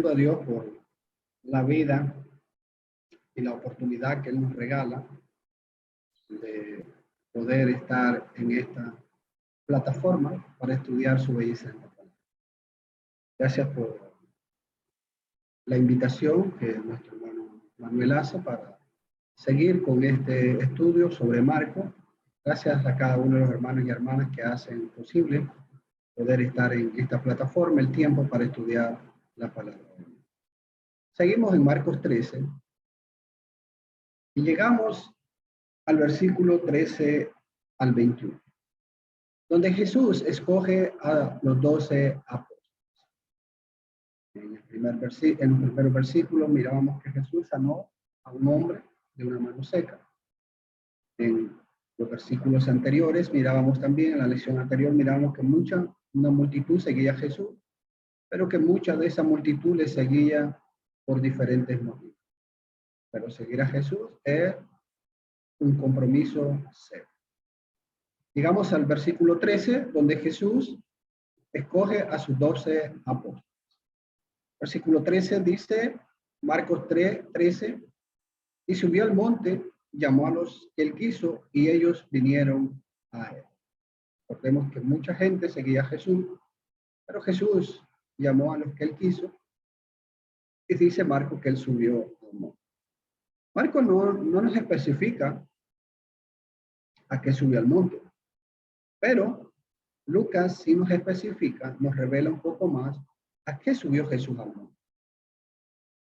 A Dios por la vida y la oportunidad que Él nos regala de poder estar en esta plataforma para estudiar su belleza en la palabra. Gracias por la invitación que nuestro hermano Manuel hace para seguir con este estudio sobre Marcos. Gracias a cada uno de los hermanos y hermanas que hacen posible poder estar en esta plataforma, el tiempo para estudiar la palabra. Seguimos en Marcos 13 y llegamos al versículo 13 al 21, donde Jesús escoge a los 12 apóstoles. En el primer versículo mirábamos que Jesús sanó a un hombre de una mano seca. En los versículos anteriores mirábamos también, en la lección anterior mirábamos que una multitud seguía a Jesús, pero que mucha de esa multitud le seguía por diferentes motivos. Pero seguir a Jesús es un compromiso serio. Llegamos al versículo 13, donde Jesús escoge a sus 12 apóstoles. Versículo 13 dice, Marcos 3:13, y subió al monte, llamó a los que él quiso, y ellos vinieron a él. Recordemos que mucha gente seguía a Jesús, pero Jesús llamó a los que él quiso, y dice Marcos que él subió al monte. Marcos no nos especifica a qué subió al monte, pero Lucas sí nos especifica, nos revela un poco más a qué subió Jesús al monte.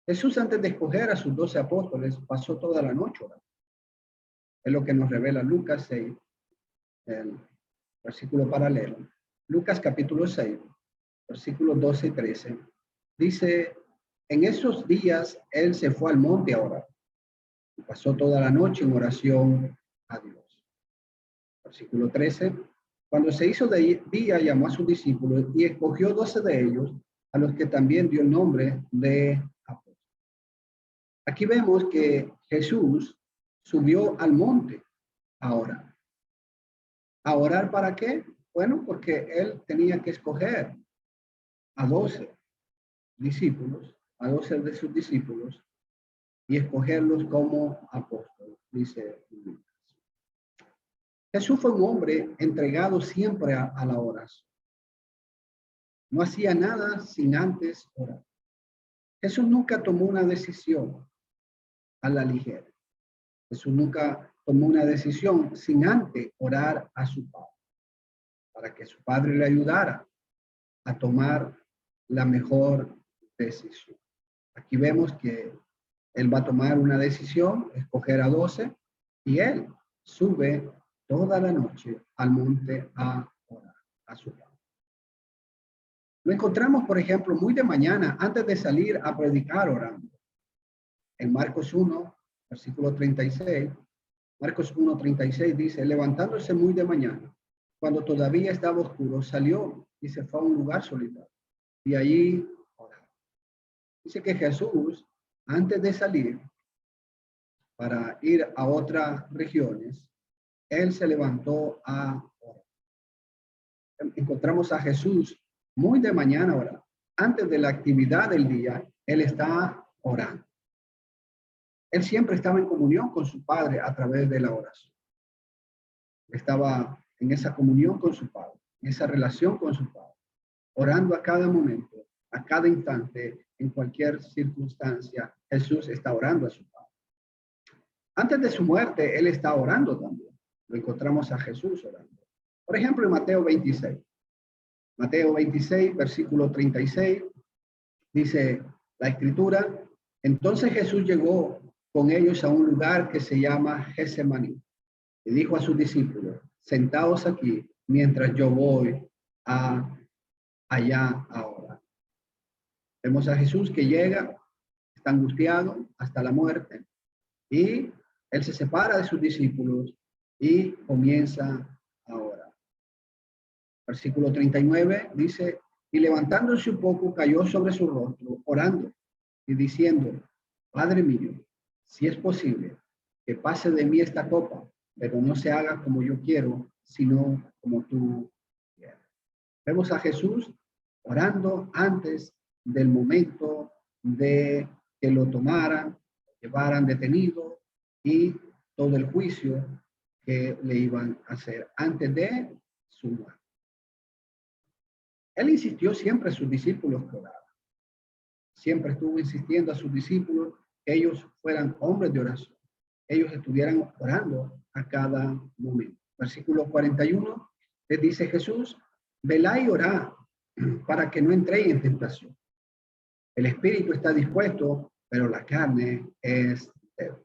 Jesús, antes de escoger a sus 12 apóstoles, pasó toda la noche orando. Es lo que nos revela Lucas 6, el versículo paralelo. Lucas capítulo 6, versículos 12 y 13. Dice, en esos días él se fue al monte a orar. Y pasó toda la noche en oración a Dios. Versículo 13. Cuando se hizo de día, llamó a sus discípulos y escogió 12 de ellos, a los que también dio el nombre de apóstoles. Aquí vemos que Jesús subió al monte a orar. ¿A orar para qué? Bueno, porque él tenía que escoger a 12 discípulos, a 12 de sus discípulos, y escogerlos como apóstoles, dice Lucas. Jesús fue un hombre entregado siempre a la oración. No hacía nada sin antes orar. Jesús nunca tomó una decisión a la ligera. Jesús nunca tomó una decisión sin antes orar a su Padre, para que su Padre le ayudara a tomar la mejor decisión. Aquí vemos que él va a tomar una decisión, escoger a 12, y él sube toda la noche al monte a orar a su Padre. Lo encontramos, por ejemplo, muy de mañana, antes de salir a predicar orando. En Marcos 1, versículo 36, Marcos 1:36 dice, levantándose muy de mañana, cuando todavía estaba oscuro, salió y se fue a un lugar solitario. Y allí oraba. Dice que Jesús, antes de salir para ir a otras regiones, él se levantó a orar. Encontramos a Jesús muy de mañana orando. Antes de la actividad del día, él está orando. Él siempre estaba en comunión con su Padre a través de la oración. Estaba en esa comunión con su Padre, en esa relación con su Padre, orando a cada momento, a cada instante, en cualquier circunstancia. Jesús está orando a su Padre. Antes de su muerte, él está orando también. Lo encontramos a Jesús orando. Por ejemplo, en Mateo 26. Mateo 26, versículo 36, dice la escritura, entonces Jesús llegó con ellos a un lugar que se llama Getsemaní y dijo a sus discípulos, sentaos aquí mientras yo voy allá ahora. Vemos a Jesús que llega, está angustiado hasta la muerte y él se separa de sus discípulos y comienza a orar. Versículo 39 dice, y levantándose un poco cayó sobre su rostro, orando y diciendo, Padre mío, si es posible, que pase de mí esta copa, pero no se haga como yo quiero, sino como tú quieres. Vemos a Jesús orando antes del momento de que lo tomaran, llevaran detenido y todo el juicio que le iban a hacer antes de su muerte. Él insistió siempre a sus discípulos que oraran. Siempre estuvo insistiendo a sus discípulos que ellos fueran hombres de oración. Ellos estuvieran orando a cada momento. Versículo 41, les dice Jesús, velad y orad para que no entréis en tentación. El espíritu está dispuesto, pero la carne es débil.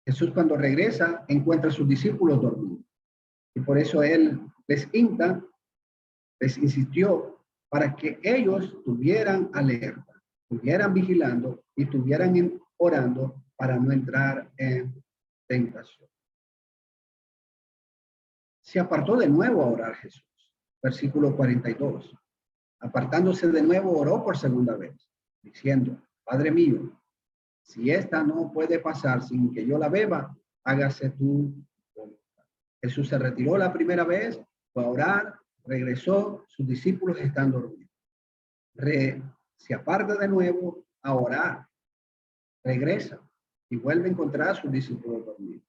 Jesús cuando regresa encuentra a sus discípulos dormidos. Y por eso él les insistió para que ellos estuvieran alerta, estuvieran vigilando y estuvieran orando para no entrar en tentación. Se apartó de nuevo a orar Jesús. Versículo 42. Apartándose de nuevo, oró por segunda vez, diciendo, Padre mío, si esta no puede pasar sin que yo la beba, hágase tu voluntad. Jesús se retiró la primera vez, fue a orar, regresó, sus discípulos están dormidos. Se aparta de nuevo a orar, regresa y vuelve a encontrar a sus discípulos dormidos.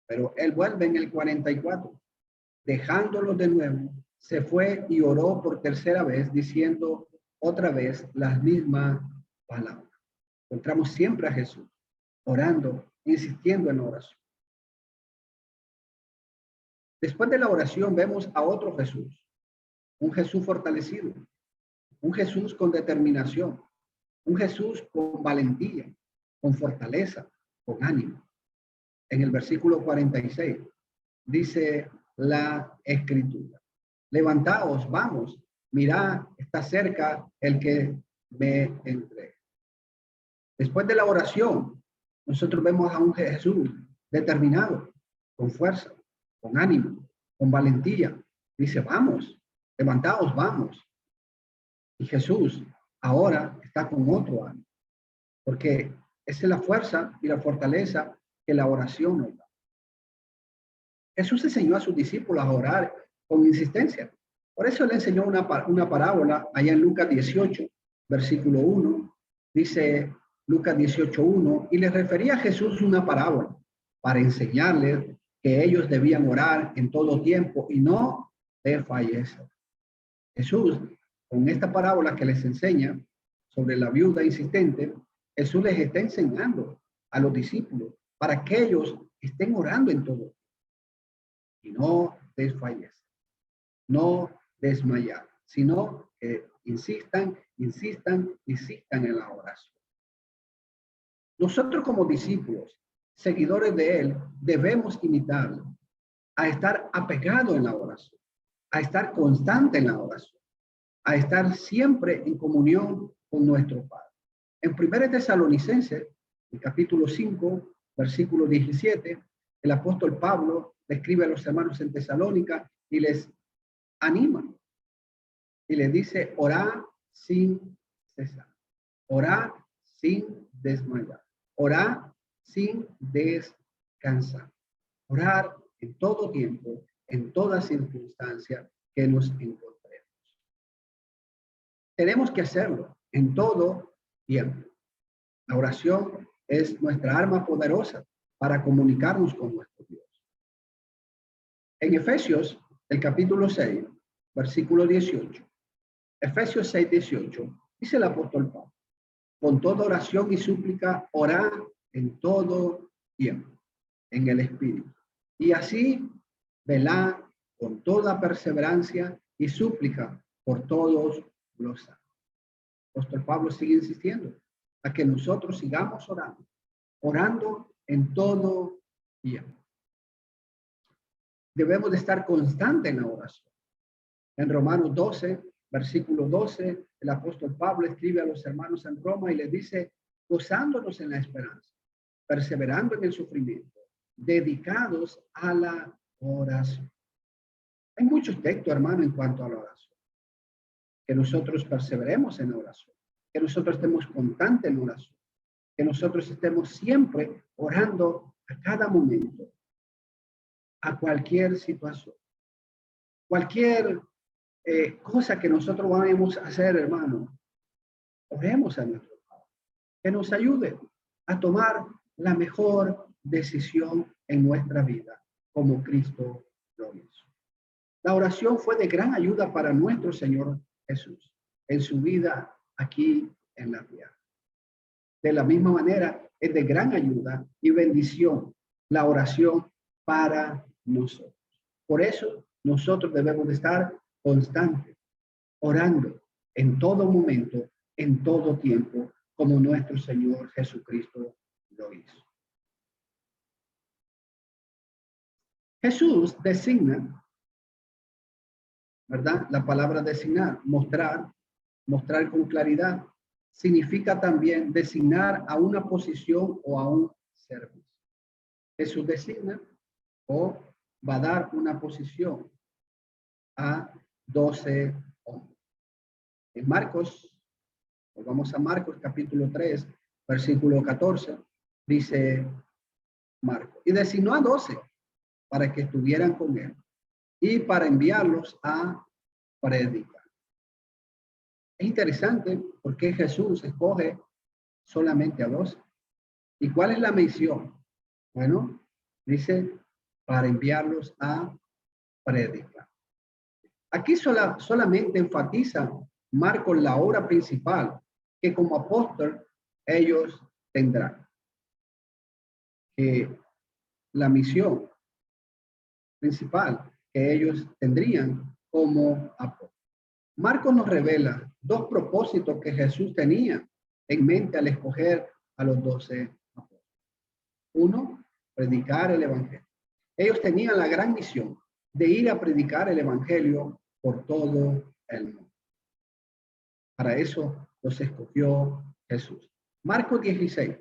Pero él vuelve en el 44, dejándolos de nuevo, se fue y oró por tercera vez, diciendo otra vez las mismas palabras. Encontramos siempre a Jesús orando, insistiendo en la oración. Después de la oración vemos a otro Jesús, un Jesús fortalecido, un Jesús con determinación, un Jesús con valentía, con fortaleza, con ánimo. En el versículo 46 dice la Escritura, levantaos, vamos, mirad, está cerca el que me entrega. Después de la oración, nosotros vemos a un Jesús determinado, con fuerza, con ánimo, con valentía. Dice, vamos, levantaos, vamos. Y Jesús ahora está con otro ánimo, porque esa es la fuerza y la fortaleza que la oración nos da. Jesús enseñó a sus discípulos a orar con insistencia. Por eso le enseñó una parábola allá en Lucas 18, versículo 1. Dice Lucas 18:1, y les refería a Jesús una parábola para enseñarles que ellos debían orar en todo tiempo y no desfallecer. Jesús, con esta parábola que les enseña sobre la viuda insistente, Jesús les está enseñando a los discípulos para que ellos estén orando en todo y no desfallecen, no desmayar, sino que insistan en la oración. Nosotros como discípulos, seguidores de Él, debemos imitarlo, a estar apegado en la oración, a estar constante en la oración, a estar siempre en comunión con nuestro Padre. En 1 Tesalonicenses, el capítulo 5, versículo 17, el apóstol Pablo le escribe a los hermanos en Tesalónica y les anima y les dice, orad sin cesar, orad sin desmayar, orad sin descansar, orar en todo tiempo, en toda circunstancia que nos encontremos. Tenemos que hacerlo en todo tiempo. La oración es nuestra arma poderosa para comunicarnos con nuestro Dios. En Efesios, el capítulo 6, versículo 18. Efesios 6, 18, dice el apóstol Pablo, con toda oración y súplica, orad en todo tiempo, en el Espíritu. Y así, velad con toda perseverancia y súplica por todos los santos. El apóstol Pablo sigue insistiendo a que nosotros sigamos orando en todo tiempo. Debemos de estar constantes en la oración. En Romanos 12, versículo 12, el apóstol Pablo escribe a los hermanos en Roma y les dice, gozándonos en la esperanza, perseverando en el sufrimiento, dedicados a la oración. Hay muchos textos, hermano, en cuanto a la oración. Que nosotros perseveremos en la oración, que nosotros estemos constantes en la oración, que nosotros estemos siempre orando a cada momento, a cualquier situación, cualquier cosa que nosotros vayamos a hacer, hermano. Oremos a nuestro Padre, que nos ayude a tomar la mejor decisión en nuestra vida, como Cristo lo hizo. La oración fue de gran ayuda para nuestro Señor Jesús en su vida aquí en la tierra. De la misma manera, es de gran ayuda y bendición la oración para nosotros. Por eso, nosotros debemos de estar constantes, orando en todo momento, en todo tiempo, como nuestro Señor Jesucristo lo hizo. Jesús designa, ¿verdad? La palabra designar, mostrar con claridad, significa también designar a una posición o a un servicio. Jesús designa o va a dar una posición a 12 hombres. En Marcos, vamos a Marcos capítulo 3, versículo 14, dice Marcos, y designó a 12 para que estuvieran con él y para enviarlos a predicar. Es interesante porque Jesús escoge solamente a 12. ¿Y cuál es la misión? Bueno, dice para enviarlos a predicar. Aquí solamente enfatiza Marcos la obra principal que como apóstol ellos tendrán. La misión principal que ellos tendrían como apóstol. Marcos nos revela dos propósitos que Jesús tenía en mente al escoger a los 12 apóstoles. Uno, predicar el evangelio. Ellos tenían la gran misión de ir a predicar el evangelio por todo el mundo. Para eso los escogió Jesús. Marcos 16,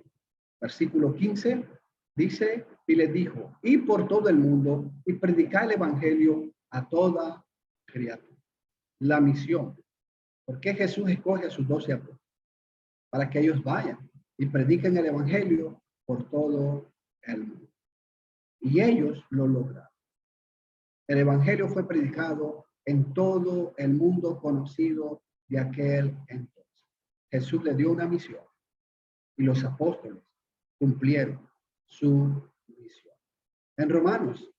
versículo 15, dice, y les dijo, y por todo el mundo y predicar el evangelio a toda criatura. La misión. ¿Por qué Jesús escoge a sus 12 apóstoles? Para que ellos vayan y prediquen el evangelio por todo el mundo. Y ellos lo lograron. El evangelio fue predicado en todo el mundo conocido de aquel entonces. Jesús le dio una misión y los apóstoles cumplieron su misión. En Romanos,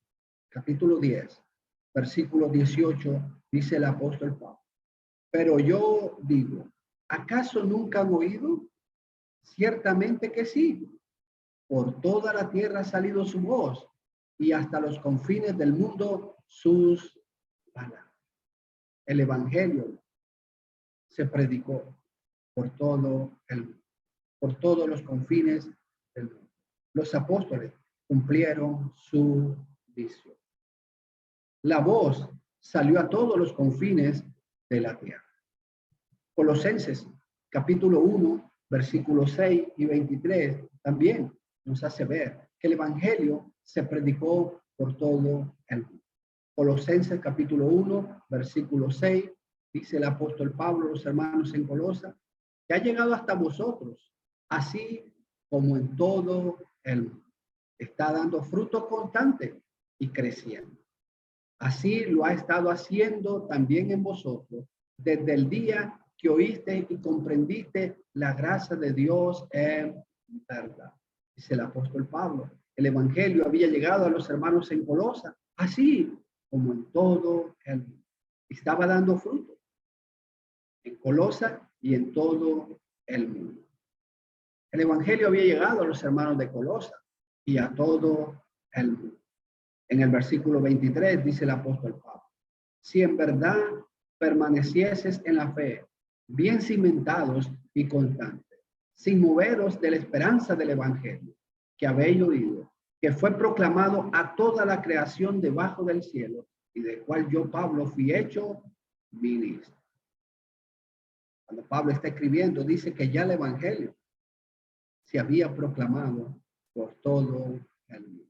capítulo 10, versículo 18, dice el apóstol Pablo, pero yo digo, ¿acaso nunca han oído? Ciertamente que sí. Por toda la tierra ha salido su voz y hasta los confines del mundo sus palabras. El evangelio se predicó por todo el mundo, por todos los confines del mundo. Los apóstoles cumplieron su misión. La voz salió a todos los confines de la tierra. Colosenses, capítulo 1, versículos 6 y 23, también nos hace ver que el evangelio se predicó por todo el mundo. Colosenses, capítulo 1, versículo 6, dice el apóstol Pablo, los hermanos en Colosa, que ha llegado hasta vosotros, así como en todo el mundo. Está dando fruto constante y creciendo. Así lo ha estado haciendo también en vosotros, desde el día que oíste y comprendiste la gracia de Dios en verdad. Dice el apóstol Pablo, el evangelio había llegado a los hermanos en Colosa, así como en todo el mundo. Estaba dando fruto en Colosa y en todo el mundo. El evangelio había llegado a los hermanos de Colosa y a todo el mundo. En el versículo 23 dice el apóstol Pablo, si en verdad permanecieses en la fe, bien cimentados y constantes, sin moveros de la esperanza del evangelio que habéis oído, que fue proclamado a toda la creación debajo del cielo, y del cual yo, Pablo, fui hecho ministro. Cuando Pablo está escribiendo, dice que ya el evangelio se había proclamado por todo el mundo.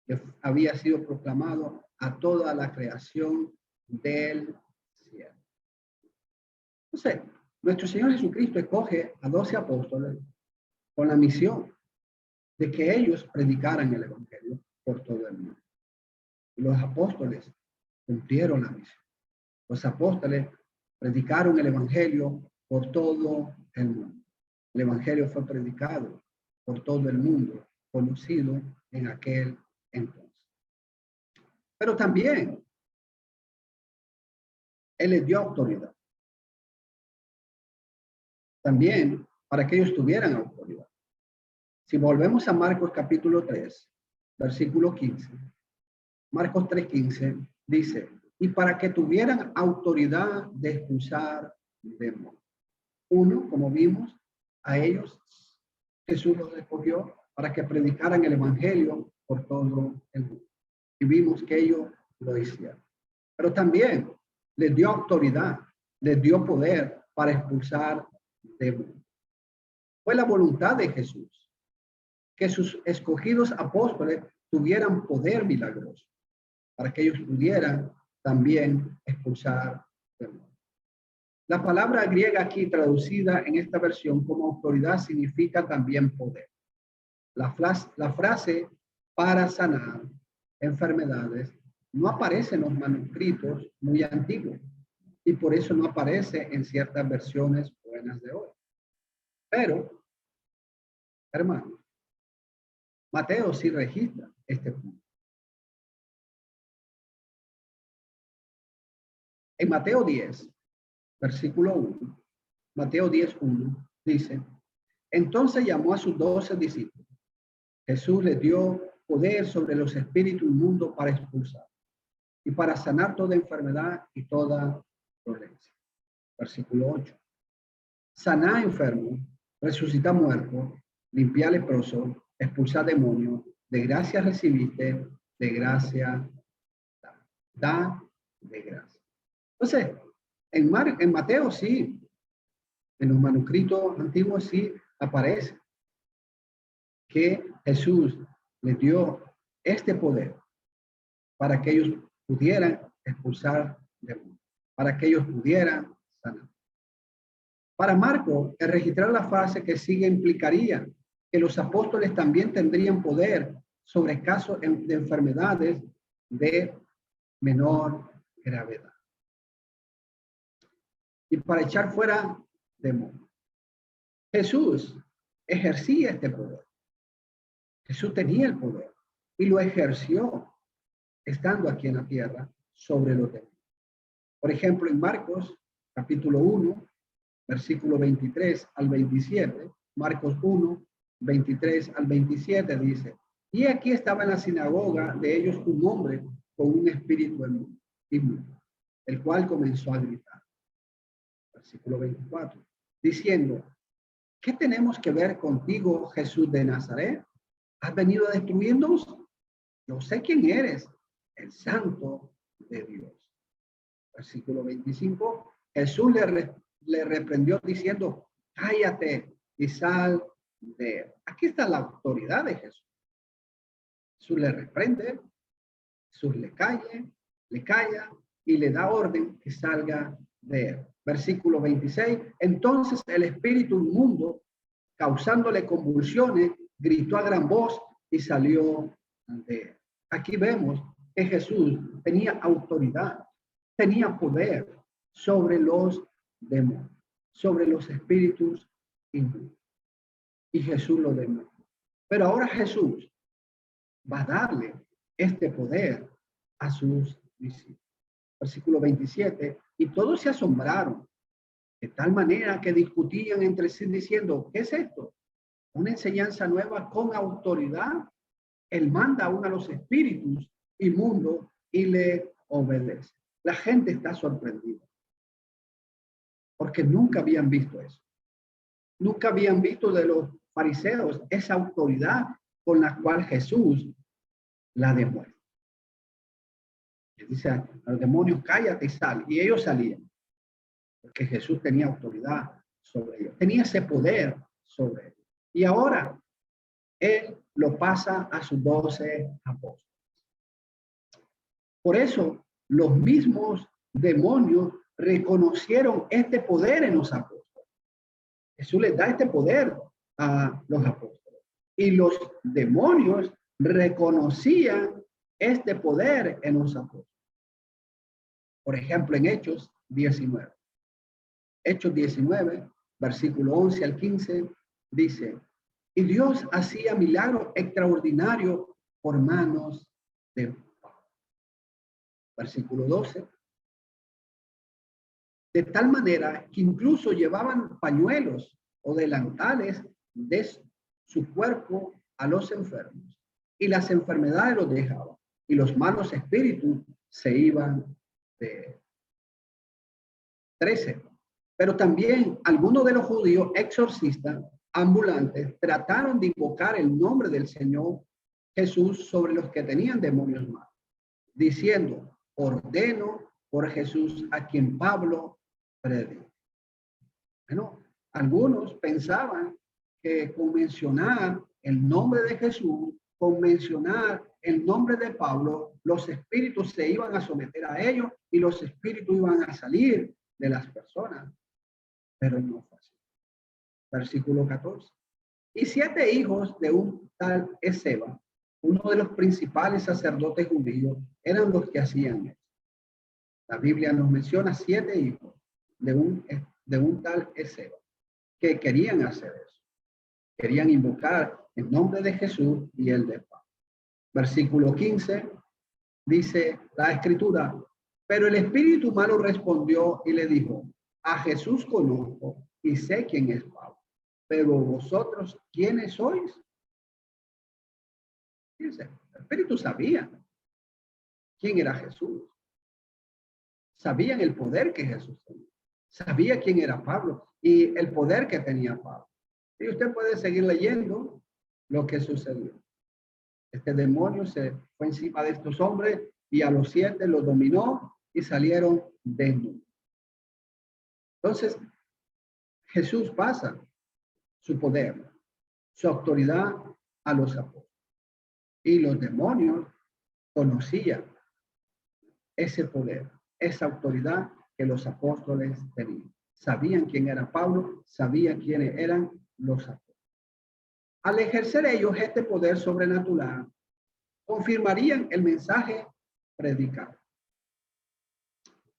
Que había sido proclamado a toda la creación del cielo. Entonces, nuestro Señor Jesucristo escoge a 12 apóstoles con la misión de que ellos predicaran el evangelio por todo el mundo. Y los apóstoles cumplieron la misión. Los apóstoles predicaron el evangelio por todo el mundo. El evangelio fue predicado por todo el mundo, conocido en aquel entonces. Pero también Él les dio autoridad. También para que ellos tuvieran autoridad. Si volvemos a Marcos capítulo 3, versículo 15, Marcos 3:15 dice, y para que tuvieran autoridad de expulsar demonios. Uno, como vimos, a ellos Jesús los escogió para que predicaran el evangelio por todo el mundo. Y vimos que ellos lo hicieron. Pero también les dio autoridad, les dio poder para expulsar demonios. Fue la voluntad de Jesús que sus escogidos apóstoles tuvieran poder milagroso para que ellos pudieran también expulsar demonios. La palabra griega aquí traducida en esta versión como autoridad significa también poder. La frase para sanar enfermedades no aparece en los manuscritos muy antiguos y por eso no aparece en ciertas versiones buenas de hoy. Pero, hermanos, Mateo sí registra este punto. En Mateo 10, versículo 1, Mateo 10:1 dice, entonces llamó a sus 12 discípulos. Jesús les dio poder sobre los espíritus inmundos para expulsar y para sanar toda enfermedad y toda dolencia. Versículo 8. Sanar enfermos, resucitar muertos, limpiar leprosos, expulsar demonios. De gracia recibiste, de gracia da de gracia. Entonces, en Mateo sí, en los manuscritos antiguos sí aparece que Jesús les dio este poder para que ellos pudieran expulsar demonios, para que ellos pudieran sanar. Para Marcos, el registrar la frase que sigue implicaría que los apóstoles también tendrían poder sobre casos de enfermedades de menor gravedad. Y para echar fuera demonios. Jesús ejercía este poder. Jesús tenía el poder y lo ejerció estando aquí en la tierra sobre los demonios. Por ejemplo, en Marcos capítulo 1, versículo 23 al 27, Marcos 1, 23 al 27 dice, y aquí estaba en la sinagoga de ellos un hombre con un espíritu inmundo, el cual comenzó a gritar. Versículo 24, diciendo, ¿qué tenemos que ver contigo, Jesús de Nazaret? ¿Has venido a destruirnos? Yo sé quién eres, el Santo de Dios. Versículo 25, Jesús le reprendió diciendo, cállate y sal de él. Aquí está la autoridad de Jesús. Jesús le reprende, Jesús le calla y le da orden que salga de él. Versículo 26, entonces el espíritu inmundo, causándole convulsiones, gritó a gran voz y salió de él. Aquí vemos que Jesús tenía autoridad, tenía poder sobre los demonios, sobre los espíritus inmundos. Y Jesús lo demostró. Pero ahora Jesús va a darle este poder a sus discípulos. Versículo 27, y todos se asombraron, de tal manera que discutían entre sí diciendo, ¿qué es esto? Una enseñanza nueva con autoridad. Él manda a uno a los espíritus inmundos y le obedece. La gente está sorprendida porque nunca habían visto eso. Nunca habían visto de los fariseos esa autoridad con la cual Jesús la demuestra. Le dice a los demonios, cállate y sal. Y ellos salían porque Jesús tenía autoridad sobre ellos. Tenía ese poder sobre ellos. Y ahora Él lo pasa a sus 12 apóstoles. Por eso los mismos demonios reconocieron este poder en los apóstoles. Jesús les da este poder a los apóstoles. Y los demonios reconocían este poder en los apóstoles. Por ejemplo, en Hechos 19. Hechos 19, versículo 11 al 15, dice, y Dios hacía milagros extraordinarios por manos de Pablo. Versículo 12, de tal manera que incluso llevaban pañuelos o delantales de su cuerpo a los enfermos, y las enfermedades los dejaban, y los malos espíritus se iban de él. 13. Pero también algunos de los judíos exorcistas ambulantes trataron de invocar el nombre del Señor Jesús sobre los que tenían demonios malos, diciendo, ordeno por Jesús a quien Pablo predica. Bueno, algunos pensaban que con mencionar el nombre de Jesús, con mencionar el nombre de Pablo, los espíritus se iban a someter a ellos y los espíritus iban a salir de las personas. Pero no fue así. Versículo 14. Y 7 hijos de un tal Esceva, uno de los principales sacerdotes judíos, eran los que hacían eso. La Biblia nos menciona 7 hijos de un tal Esceva que querían hacer eso. Querían invocar el nombre de Jesús y el de Pablo. Versículo 15 dice la escritura, pero el espíritu malo respondió y le dijo, a Jesús conozco y sé quién es Pablo, pero vosotros, ¿quiénes sois? Fíjense, el espíritu sabía quién era Jesús. Sabían el poder que Jesús tenía. Sabía quién era Pablo y el poder que tenía Pablo. Y usted puede seguir leyendo lo que sucedió. Este demonio se fue encima de estos hombres y a los 7 los dominó y salieron desnudos. Entonces, Jesús pasa su poder, su autoridad a los apóstoles. Y los demonios conocían ese poder, esa autoridad que los apóstoles tenían. Sabían quién era Pablo, sabían quiénes eran los apóstoles. Al ejercer ellos este poder sobrenatural, confirmarían el mensaje predicado.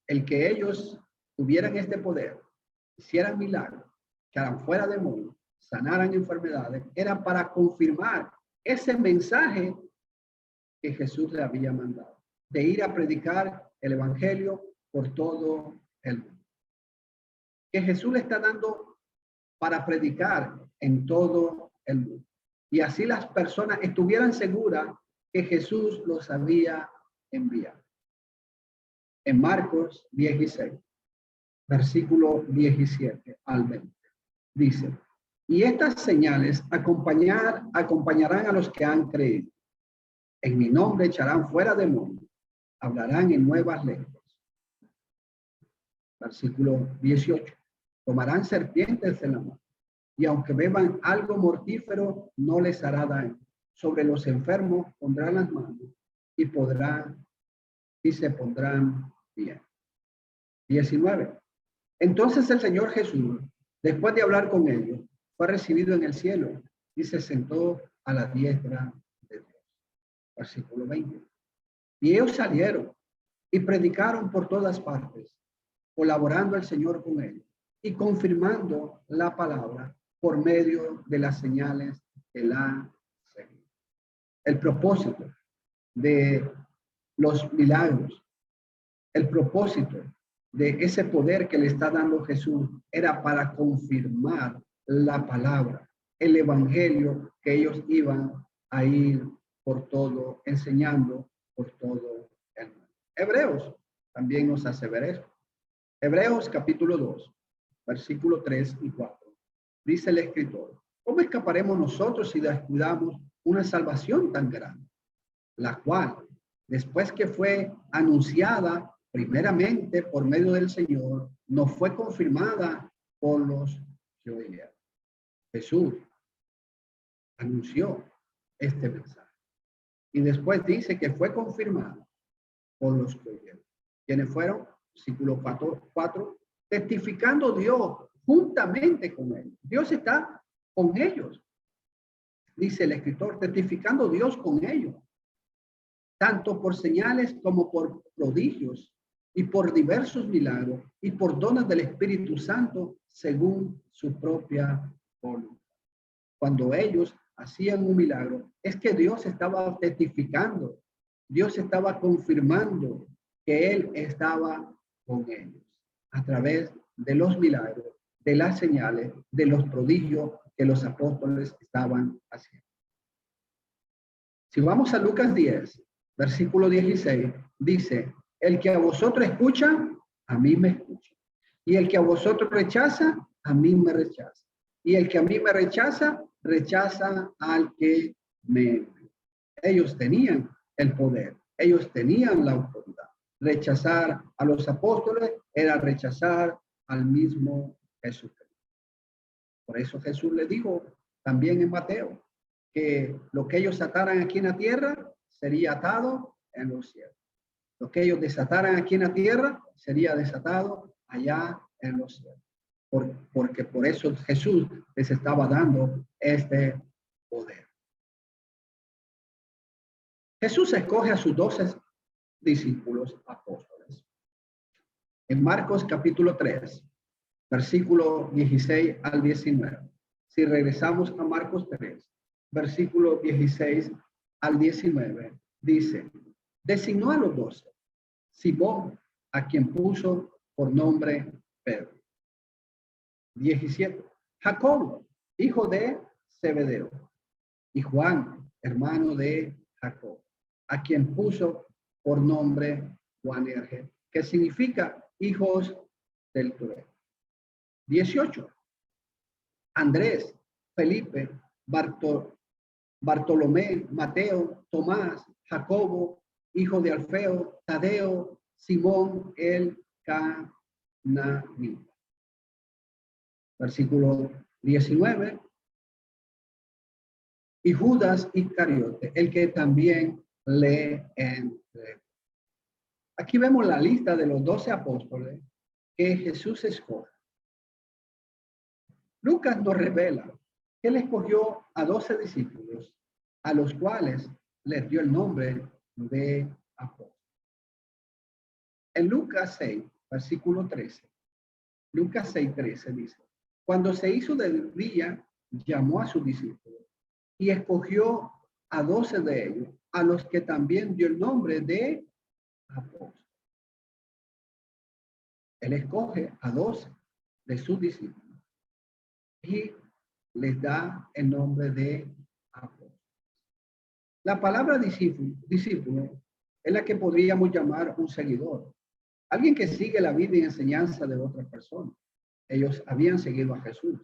El que ellos tuvieran este poder, hicieran milagros, echaran fuera demonios, sanaran enfermedades, era para confirmar ese mensaje que Jesús le había mandado, de ir a predicar el evangelio por todo el mundo. Que Jesús le está dando para predicar en todo el mundo. Y así las personas estuvieran seguras que Jesús los había enviado. En Marcos 16, versículo 17 al 20, dice, y estas señales acompañarán a los que han creído. En mi nombre echarán fuera demonios, hablarán en nuevas lenguas. Versículo 18, tomarán serpientes en la mano, y aunque beban algo mortífero, no les hará daño. Sobre los enfermos pondrán las manos y se pondrán bien. 19. Entonces el Señor Jesús, después de hablar con ellos, fue recibido en el cielo y se sentó a la diestra de Dios. Versículo 20. Y ellos salieron y predicaron por todas partes, colaborando el Señor con ellos y confirmando la palabra por medio de las señales que la seguían. El propósito de los milagros, el propósito de ese poder que le está dando Jesús era para confirmar la palabra, el evangelio que ellos iban a ir por todo, enseñando por todo el mundo. Hebreos también nos hace ver eso. Hebreos capítulo 2, versículo 3 y 4. Dice el escritor, ¿cómo escaparemos nosotros si descuidamos una salvación tan grande? La cual, después que fue anunciada primeramente por medio del Señor, no fue confirmada por los que oyeron. Jesús anunció este mensaje. Y después dice que fue confirmado por los que oyeron. ¿Quiénes fueron? Versículo 4, testificando Dios juntamente con ellos. Dios está con ellos. Dice el escritor, testificando Dios con ellos, tanto por señales como por prodigios y por diversos milagros y por dones del Espíritu Santo según su propia voluntad. Cuando ellos hacían un milagro, es que Dios estaba testificando, Dios estaba confirmando que Él estaba con ellos a través de los milagros, de las señales, de los prodigios que los apóstoles estaban haciendo. Si vamos a Lucas 10, versículo 16, dice, el que a vosotros escucha, a mí me escucha. Y el que a vosotros rechaza, a mí me rechaza. Y el que a mí me rechaza, rechaza al que me envió. Ellos tenían el poder, ellos tenían la autoridad. Rechazar a los apóstoles era rechazar al mismo Jesucristo. Por eso Jesús le dijo también en Mateo, que lo que ellos ataran aquí en la tierra sería atado en los cielos. Lo que ellos desataran aquí en la tierra sería desatado allá en los cielos. Porque por eso Jesús les estaba dando este poder. Jesús escoge a sus 12 discípulos apóstoles. En Marcos capítulo 3, versículo 16 al 19. Si regresamos a Marcos 3, versículo 16 al 19, dice, designó a los 12, Simón, a quien puso por nombre Pedro. 17, Jacobo, hijo de Zebedeo, y Juan, hermano de Jacob, a quien puso por nombre Boanerges, que significa hijos del trueno. 18, Andrés, Felipe, Bartolomé, Mateo, Tomás, Jacobo, hijo de Alfeo, Tadeo, Simón el Cananita. Versículo 19. Y Judas Iscariote, el que también le entregó. Aquí vemos la lista de los 12 apóstoles que Jesús escoge. Lucas nos revela que él escogió a 12 discípulos, a los cuales les dio el nombre de apóstoles. En Lucas 6, versículo 13, Lucas 6, 13 dice, cuando se hizo de día, llamó a sus discípulos y escogió a 12 de ellos, a los que también dio el nombre de apóstoles. Él escoge a 12 de sus discípulos y les da el nombre de apóstoles. La palabra discípulo es la que podríamos llamar un seguidor. Alguien que sigue la vida y enseñanza de otras personas. Ellos habían seguido a Jesús.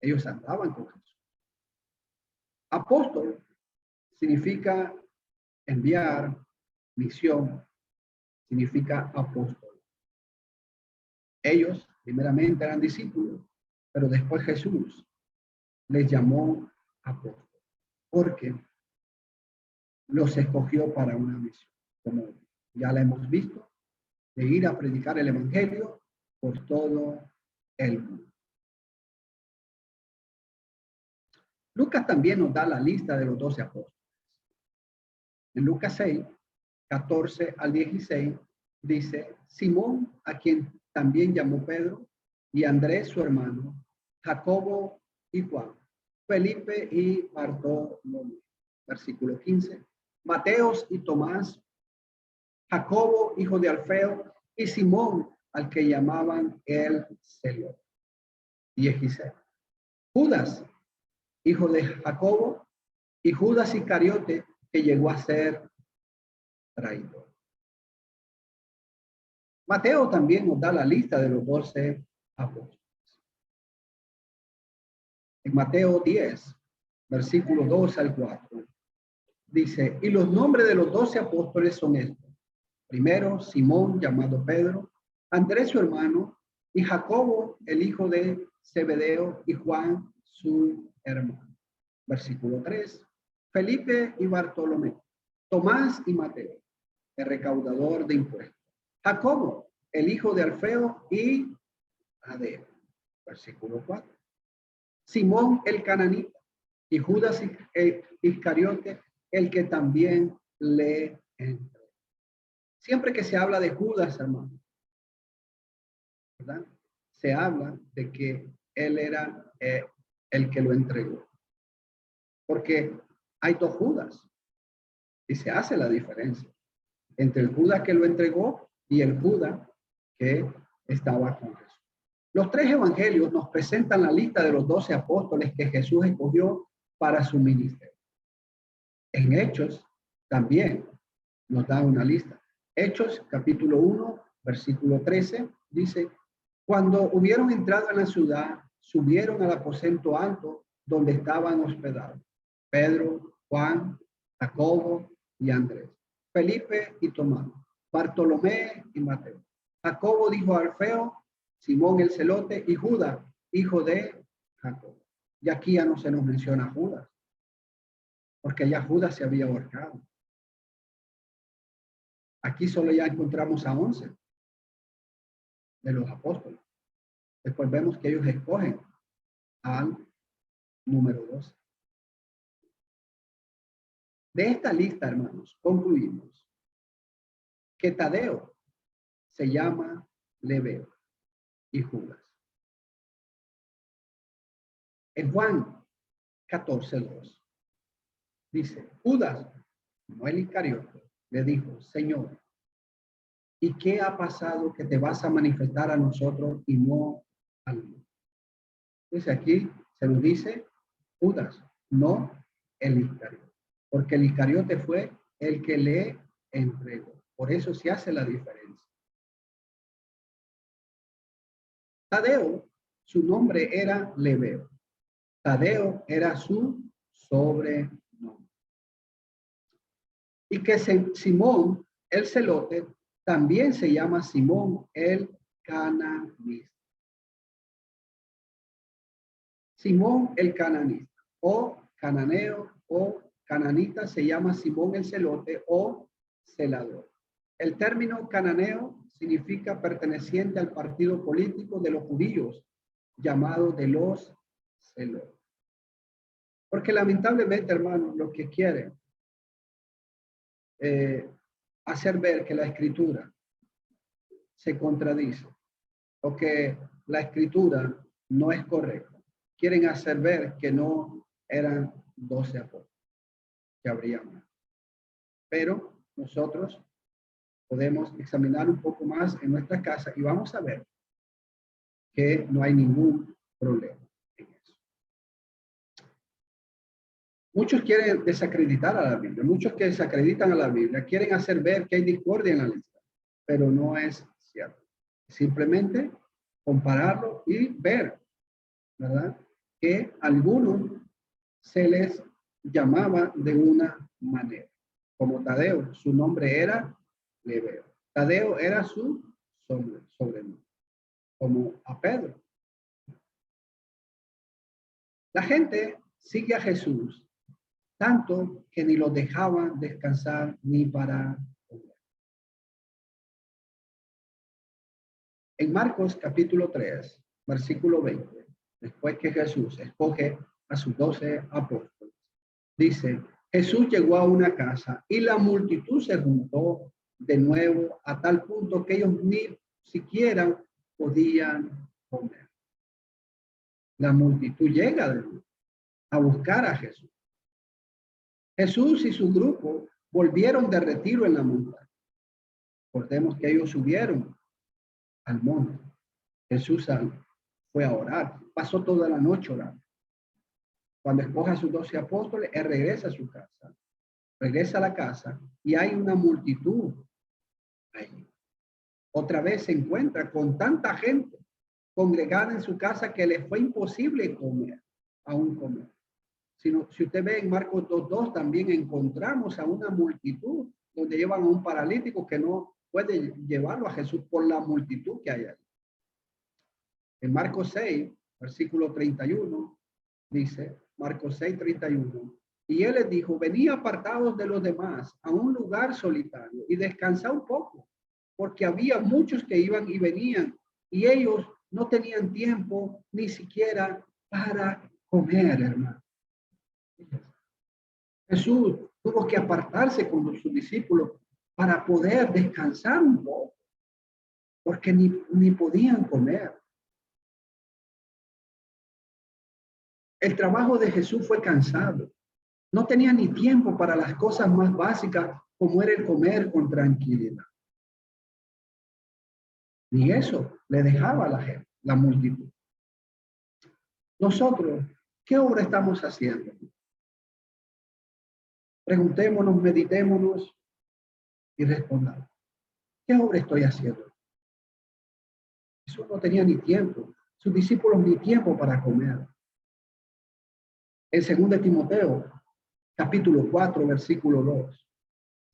Ellos andaban con Jesús. Apóstol significa enviar, misión, significa apóstol. Ellos primeramente eran discípulos, pero después Jesús les llamó apóstol, porque los escogió para una misión, como ya la hemos visto, de ir a predicar el evangelio por todo el mundo. Lucas también nos da la lista de los 12 apóstoles. En Lucas 6, 14 al 16, dice, Simón, a quien también llamó Pedro, y Andrés, su hermano, Jacobo y Juan, Felipe y Bartolomé. Versículo 15, Mateos y Tomás, Jacobo, hijo de Alfeo, y Simón, al que llamaban el Celote. 16, Judas, hijo de Jacobo, y Judas Iscariote, que llegó a ser traidor. Mateo también nos da la lista de los 12 apóstoles. En Mateo 10, versículo 2 al 4, dice, y los nombres de los 12 apóstoles son estos. Primero, Simón, llamado Pedro, Andrés, su hermano, y Jacobo, el hijo de Zebedeo, y Juan, su hermano. Versículo 3, Felipe y Bartolomé, Tomás y Mateo, el recaudador de impuestos, Jacobo, el hijo de Alfeo y Tadeo. Versículo 4, Simón el cananita y Judas Iscariote, el que también le entregó. Siempre que se habla de Judas, hermano, ¿verdad? Se habla de que él era el que lo entregó. Porque hay dos Judas y se hace la diferencia entre el Judas que lo entregó y el Judas que estaba con Jesús. Los tres evangelios nos presentan la lista de los 12 apóstoles que Jesús escogió para su ministerio. En Hechos también nos da una lista. Hechos capítulo 1, versículo 13, dice: cuando hubieron entrado en la ciudad, subieron al aposento alto donde estaban hospedados Pedro, Juan, Jacobo y Andrés, Felipe y Tomás, Bartolomé y Mateo. Jacobo dijo a Alfeo, Simón el celote y Judas, hijo de Jacobo. Y aquí ya no se nos menciona Judas, porque ya Judas se había ahorcado. Aquí solo ya encontramos a 11 de los apóstoles. Después vemos que ellos escogen al número 12. De esta lista, hermanos, concluimos que Tadeo se llama Lebeo y Judas. En Juan 14:2 dice: Judas, no el Iscariote, le dijo: Señor, ¿y qué ha pasado que te vas a manifestar a nosotros y no al mundo? Entonces aquí se nos dice Judas, no el Iscariote, porque el Iscariote fue el que le entregó. Por eso se hace la diferencia. Tadeo, su nombre era Lebeo. Tadeo era su sobrenombre. Y que Simón el celote también se llama Simón el cananista. Simón el cananista o cananeo o cananita se llama Simón el celote o celador. El término cananeo significa perteneciente al partido político de los judíos, llamado de los celotes. Porque lamentablemente, hermanos, los que quieren hacer ver que la escritura se contradice o que la escritura no es correcta, quieren hacer ver que no eran 12 apóstoles, que habría más. Pero nosotros podemos examinar un poco más en nuestra casa y vamos a ver que no hay ningún problema en eso. Muchos quieren desacreditar a la Biblia, muchos que desacreditan a la Biblia quieren hacer ver que hay discordia en la lista, pero no es cierto. Simplemente compararlo y ver, ¿verdad? Que a algunos se les llamaba de una manera, como Tadeo, su nombre era Lebeo. Tadeo era su sobrenombre, como a Pedro. La gente sigue a Jesús tanto que ni lo dejaban descansar ni para comer. En Marcos capítulo 3, versículo 20, después que Jesús escoge a sus 12 apóstoles, dice: Jesús llegó a una casa y la multitud se juntó de nuevo a tal punto que ellos ni siquiera podían comer. La multitud llega de nuevo a buscar a Jesús. Jesús y su grupo volvieron de retiro en la montaña. Recordemos que ellos subieron al monte. Jesús fue a orar, pasó toda la noche orando. Cuando escoge a sus 12 apóstoles, él regresa a su casa, regresa a la casa y hay una multitud ahí. Otra vez se encuentra con tanta gente congregada en su casa que le fue imposible comer, aún comer. Si usted ve en Marcos 2:2, también encontramos a una multitud donde llevan a un paralítico que no puede llevarlo a Jesús por la multitud que hay ahí. En Marcos 6, versículo 31, dice, Marcos 6:31, y él les dijo: venid apartados de los demás a un lugar solitario y descansad un poco, porque había muchos que iban y venían, y ellos no tenían tiempo ni siquiera para comer, hermano. Jesús tuvo que apartarse con sus discípulos para poder descansar un poco, porque ni podían comer. El trabajo de Jesús fue cansado. No tenía ni tiempo para las cosas más básicas como era el comer con tranquilidad. Ni eso le dejaba a la gente, la multitud. Nosotros, ¿qué obra estamos haciendo? Preguntémonos, meditémonos y respondamos. ¿Qué obra estoy haciendo? Jesús no tenía ni tiempo, sus discípulos ni tiempo para comer. En 2 Timoteo, capítulo 4, versículo 2.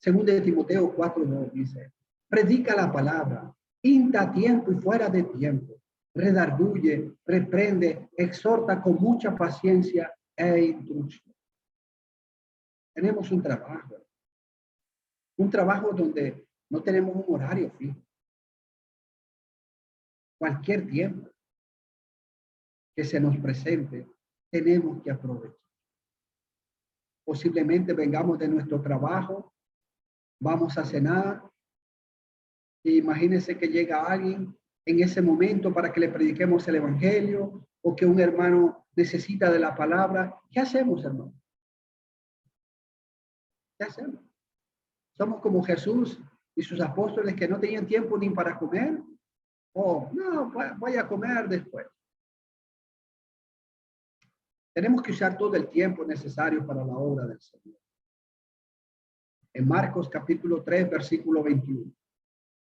2 Timoteo 4, 2 dice, predica la palabra, insta a tiempo y fuera de tiempo, redarguye, reprende, exhorta con mucha paciencia e instrucción. Tenemos un trabajo donde no tenemos un horario fijo. Cualquier tiempo que se nos presente, tenemos que aprovechar. Posiblemente vengamos de nuestro trabajo, vamos a cenar, y imagínense que llega alguien en ese momento para que le prediquemos el evangelio, o que un hermano necesita de la palabra. ¿Qué hacemos, hermano? ¿Qué hacemos? Somos como Jesús y sus apóstoles que no tenían tiempo ni para comer. No, voy a comer después. Tenemos que usar todo el tiempo necesario para la obra del Señor. En Marcos capítulo 3, versículo 21.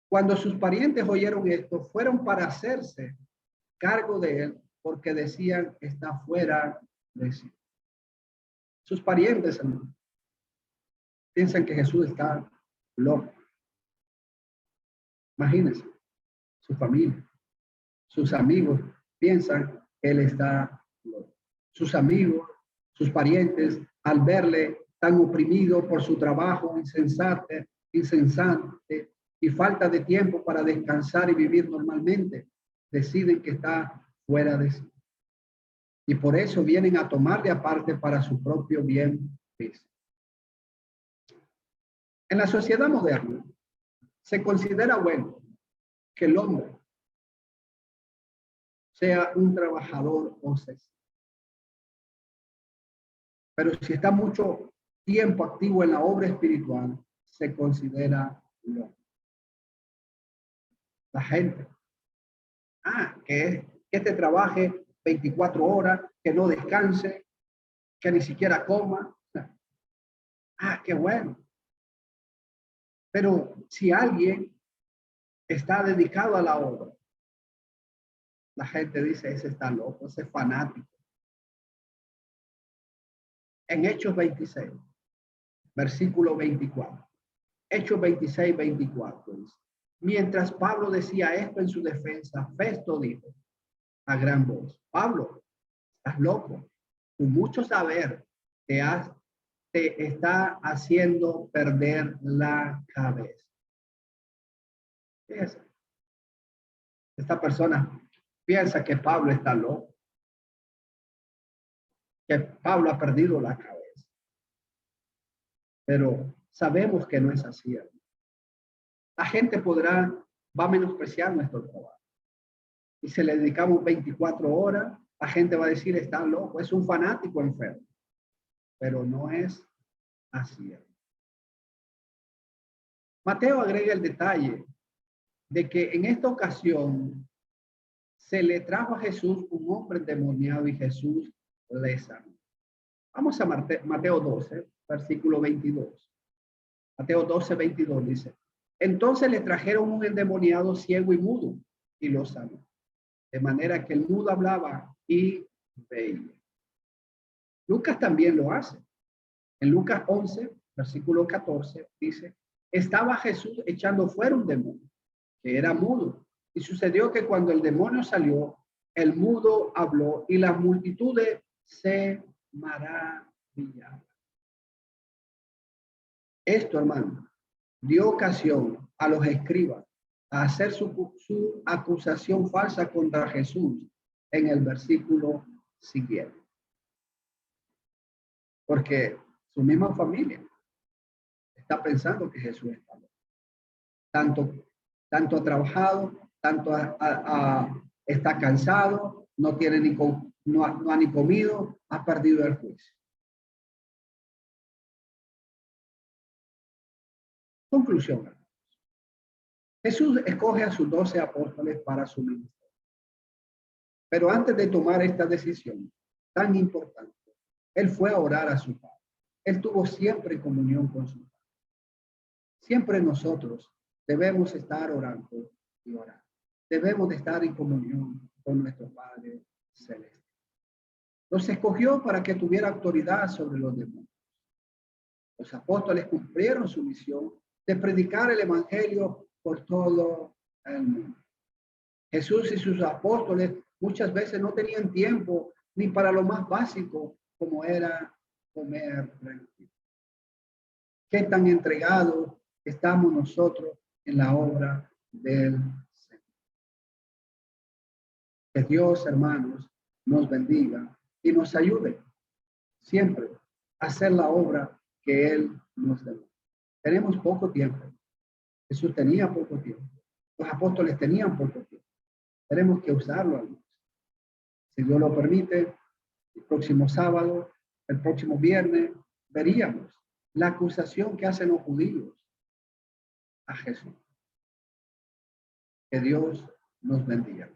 Cuando sus parientes oyeron esto, fueron para hacerse cargo de él, porque decían que está fuera de sí. Sus parientes, hermano, piensan que Jesús está loco. Imagínense, su familia, sus amigos piensan que él está loco. Sus amigos, sus parientes, al verle tan oprimido por su trabajo insensate y falta de tiempo para descansar y vivir normalmente, deciden que está fuera de sí. Y por eso vienen a tomarle aparte para su propio bien. En la sociedad moderna, se considera bueno que el hombre sea un trabajador obsesivo. Pero si está mucho tiempo activo en la obra espiritual, se considera loco. La gente, que te trabaje 24 horas, que no descanse, que ni siquiera coma. Qué bueno. Pero si alguien está dedicado a la obra, la gente dice, ese está loco, ese es fanático. En Hechos 26, versículo 24. Hechos 26, 24. Dice, mientras Pablo decía esto en su defensa, Festo dijo a gran voz, Pablo, estás loco. Tu mucho saber te está haciendo perder la cabeza. Fíjese. Esta persona piensa que Pablo está loco, que Pablo ha perdido la cabeza. Pero sabemos que no es así. La gente va a menospreciar nuestro trabajo. Y si le dedicamos 24 horas, la gente va a decir, está loco, es un fanático enfermo. Pero no es así. Mateo agrega el detalle de que en esta ocasión se le trajo a Jesús un hombre endemoniado y Jesús le sanó. Vamos a Mateo 12, versículo 22. Mateo 12, 22 dice, entonces le trajeron un endemoniado ciego y mudo y lo sanó. De manera que el mudo hablaba y veía. Lucas también lo hace. En Lucas 11, versículo 14, dice, estaba Jesús echando fuera un demonio, que era mudo. Y sucedió que cuando el demonio salió, el mudo habló y las multitudes se maravillaban. Esto, hermano, dio ocasión a los escribas a hacer su acusación falsa contra Jesús en el versículo siguiente. Porque su misma familia está pensando que Jesús está loco. tanto ha trabajado, tanto está cansado, no tiene no ha ni comido, ha perdido el juicio. Conclusión. Jesús escoge a sus 12 apóstoles para su ministerio. Pero antes de tomar esta decisión tan importante, él fue a orar a su Padre. Él tuvo siempre comunión con su Padre. Siempre nosotros debemos estar orando y orando. Debemos de estar en comunión con nuestro Padre Celeste. Los escogió para que tuviera autoridad sobre los demonios. Los apóstoles cumplieron su misión de predicar el evangelio por todo el mundo. Jesús y sus apóstoles muchas veces no tenían tiempo ni para lo más básico como era comer tranquilo. ¿Qué tan entregados estamos nosotros en la obra del Señor? Que Dios, hermanos, nos bendiga y nos ayude siempre a hacer la obra que Él nos dé. Tenemos poco tiempo. Jesús tenía poco tiempo. Los apóstoles tenían poco tiempo. Tenemos que usarlo, hermanos. Si Dios lo permite, el próximo sábado, el próximo viernes, veríamos la acusación que hacen los judíos a Jesús. Que Dios nos bendiga.